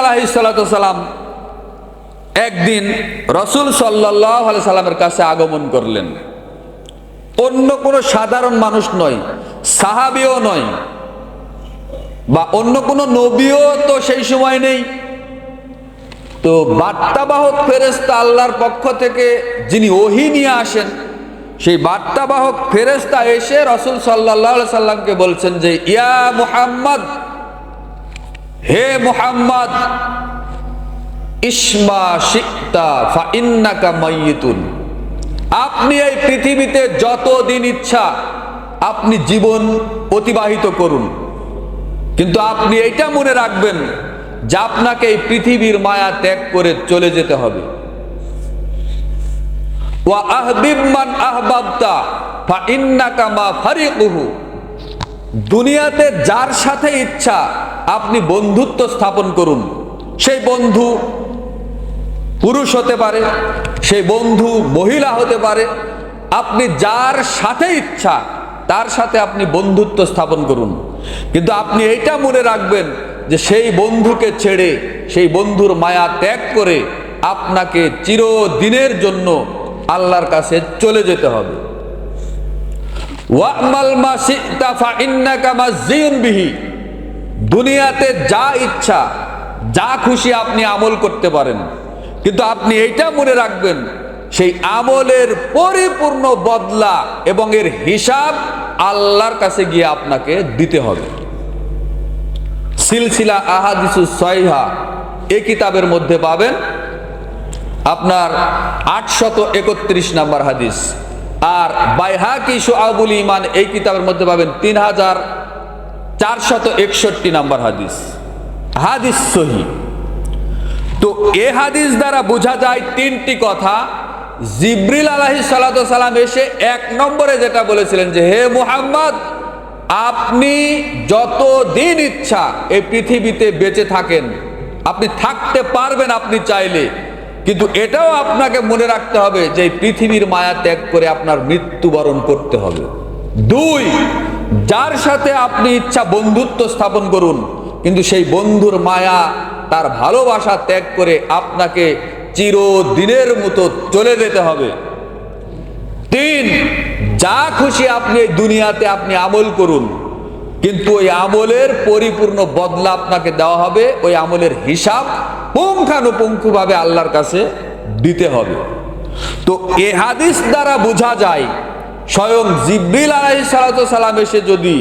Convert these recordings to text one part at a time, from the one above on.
আলাইহিস সালাতু সালাম একদিন রাসূল সাল্লাল্লাহু আলাইহি সাল্লামের কাছে আগমন করলেন। অন্য কোনো সাধারণ মানুষ নয়, সাহাবীও নয়, বা অন্য কোনো নবীও তো সেই সময় নেই। তো বার্তাবাহক ফেরেশতা আল্লাহর পক্ষ থেকে যিনি ওহী নিয়ে আসেন, সেই বার্তাবাহক ফেরেশতা এসে রাসূল সাল্লাল্লাহু আলাইহি সাল্লামকে বলছেন যে, ইয়া মুহাম্মদ, হে মুহাম্মদ, ইসমা শিতা ফা ইন্নাকা মাইয়িতুন, আপনি এই পৃথিবীতে যতদিন ইচ্ছা আপনি জীবন অতিবাহিত করুন, কিন্তু আপনি এটা মনে রাখবেন যে আপনাকে এই পৃথিবীর মায়া ত্যাগ করে চলে যেতে হবে। ওয়া আহবিব মান আহবাবতা ফা ইন্নাকা মা ফারিকুহু, দুনিয়াতে যার সাথে ইচ্ছা আপনি বন্ধুত্ব স্থাপন করুন। সেই বন্ধু পুরুষ হতে পারে, সেই বন্ধু মহিলা হতে পারে, আপনি যার সাথে ইচ্ছা তার সাথে আপনি বন্ধুত্ব স্থাপন করুন, কিন্তু আপনি এটা মনে রাখবেন যে সেই বন্ধুকে ছেড়ে, সেই বন্ধুর মায়া ত্যাগ করে আপনাকে চিরদিনের জন্য আল্লাহর কাছে চলে যেতে হবে। ওয়া'মাল মা শি'তা ফা ইন্নাকা মাযযিউন বিহি, দুনিয়াতে যা ইচ্ছা যা খুশি আপনি আমল করতে পারেন, কিন্তু আপনি এইটা মনে রাখবেন সেই আমলের পরিপূর্ণ বদলা এবং এর হিসাব আল্লাহর কাছে গিয়ে আপনাকে দিতে হবে। সিলসিলা আহাদিসুস সহিহা এই কিতাবের মধ্যে পাবেন আপনার 831 নাম্বার হাদিস, আর বাইহাকি শুআবুল ঈমান এই কিতাবের মধ্যে পাবেন 3461 নাম্বার হাদিস, হাদিস সহিহ। তো এ হাদিস দ্বারা বোঝা যায় তিনটি কথা। জিবরিল আলাইহিস সালাতু সালাম এসে এক নম্বরে যেটা বলেছিলেন যে, হে মুহাম্মদ, আপনি যতদিন ইচ্ছা এই পৃথিবীতে বেঁচে থাকেন, আপনি থাকতে পারবেন আপনি চাইলে, কিন্তু এটাও আপনাকে মনে রাখতে হবে যে এই পৃথিবীর মায়া ত্যাগ করে আপনার মৃত্যুবরণ করতে হবে। দুই, যার সাথে আপনি ইচ্ছা বন্ধুত্ব স্থাপন করুন, কিন্তু সেই বন্ধুর মায়া, তার ভালোবাসা ত্যাগ করে আপনাকে চিরদিনের মতো চলে যেতে হবে। তিন, যা খুশি আপনি এই দুনিয়াতে আপনি আমল করুন, কিন্তু ওই আমলের পরিপূর্ণ বদলা আপনাকে দেওয়া হবে, ওই আমলের হিসাব পুঙ্খানুপুঙ্খভাবে আল্লাহর কাছে দিতে হবে। তো এ হাদিস দ্বারা বোঝা যায় স্বয়ং জিবরিল আলাইহিস সালাতু সালাম এসে যদি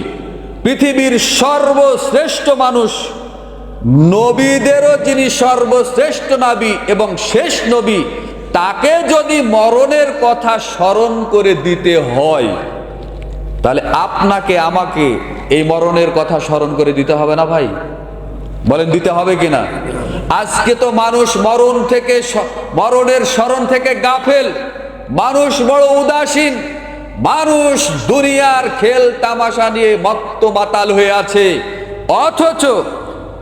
পৃথিবীর সর্বশ্রেষ্ঠ মানুষ, নবীদেরও যিনি সর্বশ্রেষ্ঠ নবী এবং শেষ নবী, তাকে যদি মরণের কথা স্মরণ করে দিতে হয়, তাহলে আপনাকে আমাকে এই মরণের কথা স্মরণ করে দিতে হবে না ভাই? বলেন, দিতে হবে কিনা? আজকে তো মানুষ মরণের স্মরণ থেকে গাফেল, মানুষ বড় উদাসীন, মানুষ দুনিয়ার খেল তামাশা নিয়ে মত্ত মাতাল হয়ে আছে। অথচ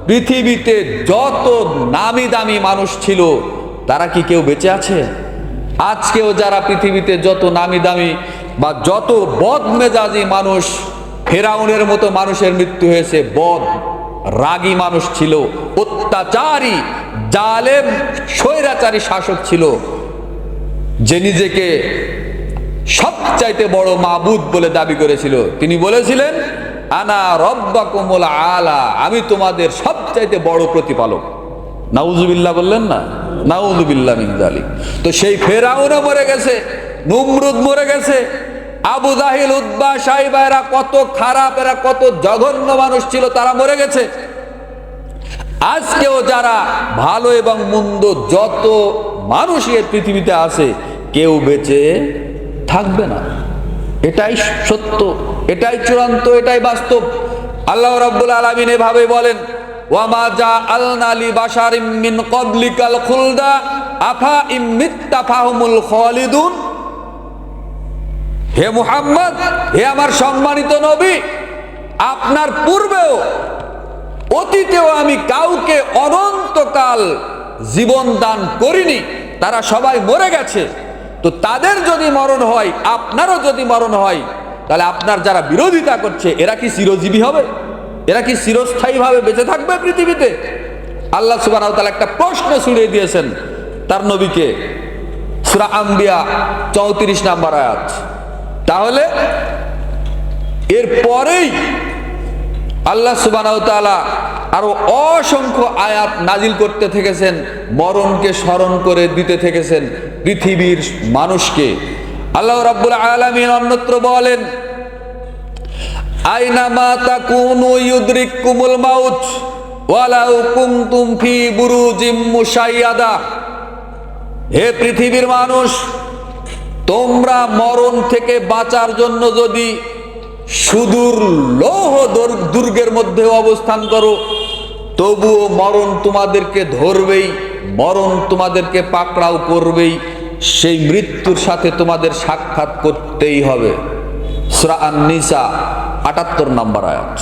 পৃথিবীতে যত নামি দামি মানুষ ছিল তারা কি কেউ বেঁচে আছে? আজকেও যারা পৃথিবীতে যত নামি দামি বা যত বদমেজাজি মানুষ, ফেরাউনের মতো মানুষের মৃত্যু হয়েছে, বদ রাগী মানুষ ছিল, অত্যাচারী জালেম স্বৈরাচারী শাসক ছিল, যে নিজেকে সবচাইতে বড় মাবুদ বলে দাবি করেছিল। তিনি বলেছিলেন, আনা রব্বাকুমুল আলা, আমি তোমাদের সবচাইতে বড় প্রতিপালক। নাউজুবিল্লাহ বললেন না? নাউজুবিল্লাহ মিন যালিক। তো সেই ফেরাউনও মরে গেছে, নমরুদ মরে গেছে, আবু জাহিল, উতবা, সাইবা, এরা কত খারাপ, এরা কত জঘন্য মানুষ ছিল, তারা মরে গেছে। আজকেও যারা ভালো এবং মন্দ যত মানুষই এই পৃথিবীতে আছে, কেউ বেঁচে থাকবে না। এটাই সত্য, এটাই চূড়ান্ত, এটাই বাস্তব। আল্লাহ রাব্বুল আলামিন এভাবে বলেন, ওয়ামা জাআলনা লিবাশারিম মিন ক্বাবলিকাল খুলদা আফা ইম মিত্তা ফাহুমুল খালিদুন। হে মুহাম্মদ, হে আমার সম্মানিত নবী, আপনার পূর্বেও অতীতেও আমি কাউকে অনন্তকাল জীবন দান করিনি, তারা সবাই মরে গেছে। তো তাদের যদি মরণ হয়, আপনারও যদি মরণ হয়, তাহলে আপনার যারা বিরোধিতা করছে এরা কি চিরজীবী হবে? এরা কি চিরস্থায়ীভাবে বেঁচে থাকবে পৃথিবীতে? আল্লাহ সুবহানাহু ওয়া তাআলা একটা প্রশ্ন ছুড়ে দিয়েছেন তার নবীকে, সূরা আম্বিয়া 34 নম্বর আয়াত। তাহলে এর পরেই আল্লাহ সুবহানাহু ওয়া তাআলা আরো অসংখ্য আয়াত নাজিল করতে থেকেছেন, মরণকে স্মরণ করে দিতে থেকেছেন পৃথিবীর মানুষকে। আল্লাহ রাব্বুল আলামিন অন্যত্র বলেন, আইনামা তাকুনু ইউদরিকুমুল মাউত ওয়ালাউ কুনতুম ফি বুরুজিম মুশাইয়াদা। হে পৃথিবীর মানুষ, তোমরা মরণ থেকে বাঁচার জন্য যদি সুদূর লৌহ দুর্গের মধ্যে অবস্থান করো, তবুও মরণ তোমাদেরকে ধরবেই, মরণ তোমাদেরকে পাকড়াও করবেই, সেই মৃত্যুর সাথে তোমাদের সাক্ষাৎ করতেই হবে। সূরা আন-নিসা ৭৮ নম্বর আয়াত।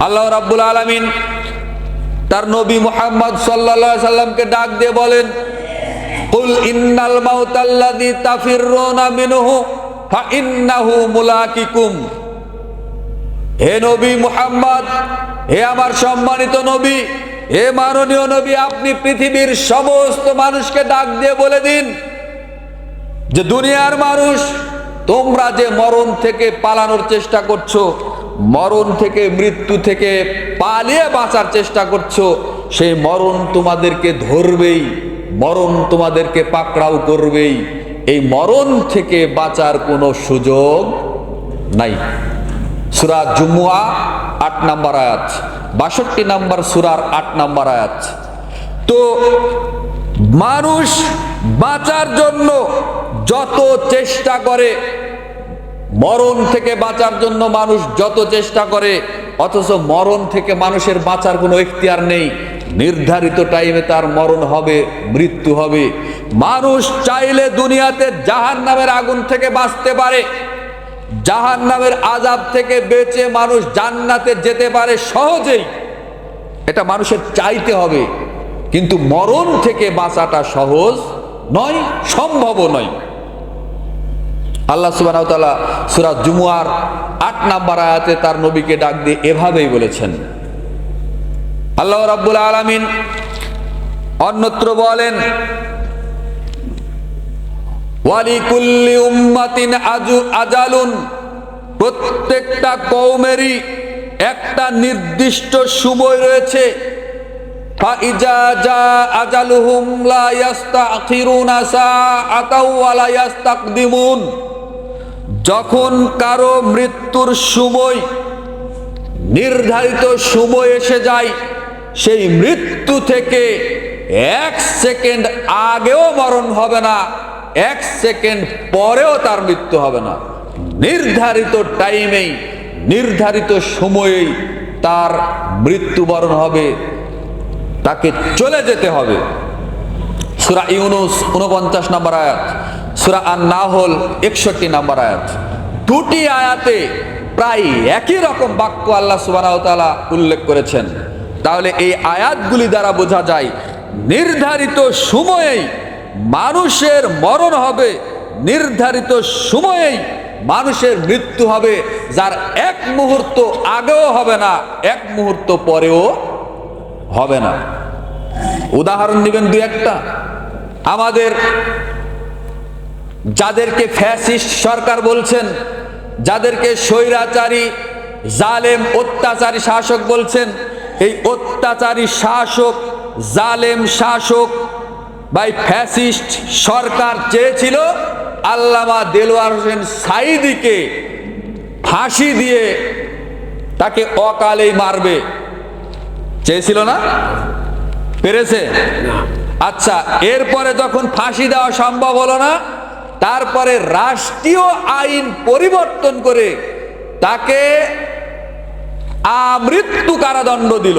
আল্লাহ রাব্বুল আলামিন তার নবী মুহাম্মদ সাল্লাল্লাহু আলাইহি সাল্লামকে ডাক দিয়ে বলেন, কুল ইন্নাল মাউতাল্লাযী তাফিররুনা মিনহু ফাইন্নাহু মুলাকিকুম। হে নবী মুহাম্মদ, হে আমার সম্মানিত নবী, হে মাননীয় নবী, আপনি পৃথিবীর সমস্ত মানুষকে ডাক দিয়ে বলে দিন যে দুনিয়ার মানুষ, তোমরা যে মরণ থেকে পালানোর চেষ্টা করছো, মরণ থেকে, মৃত্যু থেকে পালিয়ে বাঁচার চেষ্টা করছো, সেই মরণ তোমাদেরকে ধরবেই, মরণ তোমাদেরকে পাকড়াও করবেই। এই মরণ থেকে বাঁচার কোনো সুযোগ নাই। সূরা জুমুয়া ৮ নম্বর আয়াত, ৬২ নম্বর সূরার ৮ নম্বর আয়াত। তো মানুষ বাঁচার জন্য যত চেষ্টা করে, মরণ থেকে বাঁচার জন্য মানুষ যত চেষ্টা করে, অথচ মরণ থেকে মানুষের বাঁচার কোনো ইখতিয়ার নেই। নির্ধারিত টাইমে তার মরণ হবে, মৃত্যু হবে। মানুষ চাইলে দুনিয়াতে জাহান্নামের আগুন থেকে বাঁচতে পারে, জাহান্নামের আযাব থেকে বেঁচে মানুষ জান্নাতে যেতে পারে সহজেই, এটা মানুষের চাইতে হবে। কিন্তু মরণ থেকে বাঁচাটা সহজ নয়, সম্ভবও নয়। আল্লাহ সুবহানাহু ওয়া তাআলা সূরা জুমুয়ার ৮ নম্বর আয়াতে তার নবীকে ডাক দিয়ে এভাবেই বলেছেন। আল্লাহ রাব্বুল আলামিন অন্যত্র বলেন, ওয়ালিকুল্লি উম্মাতিন আজালুন। প্রত্যেকটা কওমেরই একটা নির্দিষ্ট সময় রয়েছে। ফাইজা জা আজালুহুম লা ইস্তাখিরুনা সাআতাও ওয়া লা ইস্তাকদিমুন। যখন কারো মৃত্যুর সময়, নির্ধারিত সময় এসে যায়, সেই মৃত্যু থেকে ১ সেকেন্ড আগেও মরণ হবে না, ১ সেকেন্ড পরেও তার মৃত্যু হবে না। নির্ধারিত টাইমেই, নির্ধারিত সময়েই তার মৃত্যুবরণ হবে, তাকে চলে যেতে হবে। সূরা ইউনূস ৪৯ নম্বর আয়াত, সূরা আন-নাহল ৬১ নম্বর আয়াত। দুটি আয়াতে প্রায় একই রকম বাক্য আল্লাহ সুবহানাহু ওয়া তাআলা উল্লেখ করেছেন। তাহলে এই আয়াতগুলি দ্বারা বোঝা যায় নির্ধারিত সময়েই মানুষের মরণ হবে, নির্ধারিত সময়েই মানুষের মৃত্যু হবে, যার এক মুহূর্ত আগেও হবে না, এক মুহূর্ত পরেও হবে না। উদাহরণ নেবেন দুই একটা। আমাদের যাদেরকে ফ্যাসিস্ট সরকার বলছেন, যাদেরকে স্বৈরাচারী, জালেম, অত্যাচারী শাসক বলছেন, এই অত্যাচারী শাসক, জালেম শাসক বা ফ্যাসিস্ট সরকার চেয়েছিল আল্লামা দেলোয়ার হোসেন সাঈদীকে ফাঁসি দিয়ে তাকে অকালেই মারবে, চেয়েছিল না? পেরেছে? আচ্ছা, এরপরে যখন ফাঁসি দেওয়া সম্ভব হলো না, তারপরে রাষ্ট্রীয় আইন পরিবর্তন করে তাকে আমৃত্যু কারাদণ্ড দিল,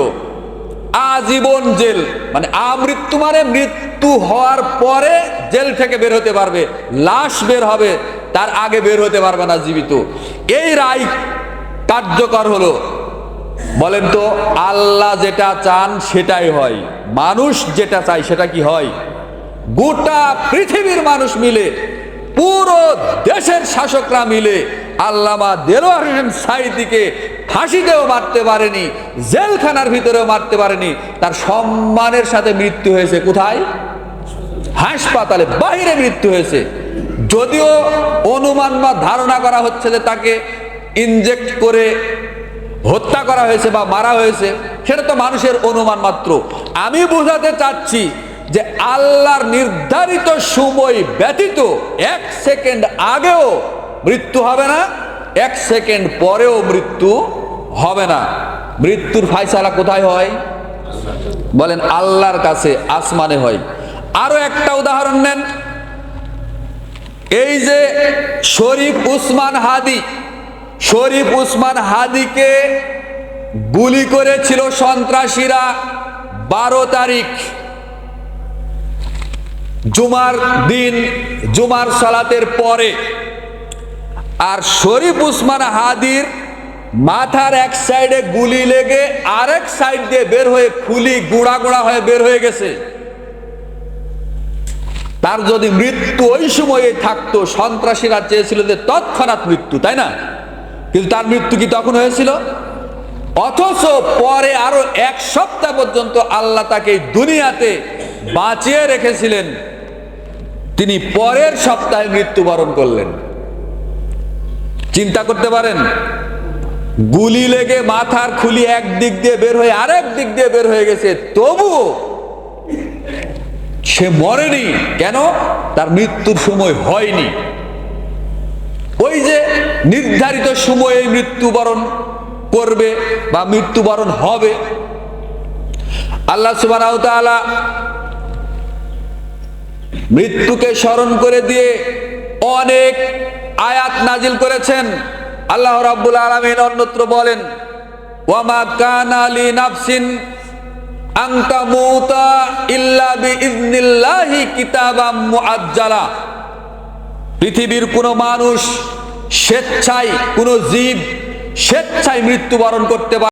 আজীবন জেল। মানে আমৃত্যু মানে মৃত্যু হওয়ার পরে জেল থেকে বের হতে পারবে, লাশ বের হবে, তার আগে বের হতে পারবে না জীবিত। এই রায় কার্যকর হলো। বলেন তো, আল্লাহ যেটা চান সেটাই হয়, মানুষ যেটা চায় সেটা কি হয়? গোটা পৃথিবীর মানুষ মিলে, পুরো দেশের শাসকরা মিলে আল্লামা দেলোয়ার হোসেন সাঈদীকে ফাঁসিতেও মারতে পারেনি, জেলখানার ভিতরেও মারতে পারেনি। তার সম্মানের সাথে মৃত্যু হয়েছে কোথায়? হাসপাতালে বাইরে মৃত্যু হয়েছে। যদিও অনুমান বা ধারণা করা হচ্ছে যে তাকে ইনজেক্ট করে হত্যা করা হয়েছে বা মারা হয়েছে, সেটা তো মানুষের অনুমান মাত্র। আমি বোঝাতে চাচ্ছি যে আল্লাহর নির্ধারিত সময় ব্যতীত 1 সেকেন্ড আগেও মৃত্যু হবে না, 1 সেকেন্ড পরেও মৃত্যু হবে না। মৃত্যুর ফায়সালা কোথায় হয়? বলেন আল্লাহর কাছে, আসমানে হয়। আরো একটা উদাহরণ নেন, এই যে শরীফ উসমান হাদি, শরীফ উসমান হাদিকে গুলি করেছিল সন্ত্রাসীরা 12 তারিখ জুমার দিন, জুমার সালাতের পরে। আর শরীফ উসমান হাদির মাথার এক সাইডে গুলি লেগে আরেক সাইড দিয়ে বের হয়ে খুলি গুঁড়া গুঁড়া হয়ে বের হয়ে গেছে। তার যদি মৃত্যু ওই সময়ে থাকতো, সন্ত্রাসীরা চেয়েছিল যে তৎক্ষণাৎ মৃত্যু, তাই না? কিন্তু তার মৃত্যু কি তখন হয়েছিল? অথচ পরে আরো 1 সপ্তাহ পর্যন্ত আল্লাহ তাকে দুনিয়াতে বাঁচিয়ে রেখেছিলেন, তিনি পরের সপ্তাহে মৃত্যুবরণ করলেন। চিন্তা করতে পারেন, গুলি লেগে মাথার খুলি এক দিক দিয়ে বের হয়ে আরেক দিক দিয়ে বের হয়ে গেছে, তবুও সে মরেনি। কেন? তার মৃত্যুর সময় হয়নি। ওই যে নির্ধারিত সময়ে মৃত্যুবরণ করবে বা মৃত্যুবরণ হবে। আল্লাহ সুবহানাহু ওয়া তাআলা মৃত্যুকে স্মরণ করে দিয়ে অনেক আয়াত নাজিল করেছেন। আল্লাহ রাব্বুল আলামিন অন্যত্র বলেন, ওয়ামা কানা লিনাফসিন আন তামুতা ইল্লা বিইজনিল্লাহি কিতাবাম মুআজ্জালা। পৃথিবীর কোনো মানুষ স্বেচ্ছায়, কোনো জীব স্বেচ্ছায় মৃত্যুবরণ করতে পারে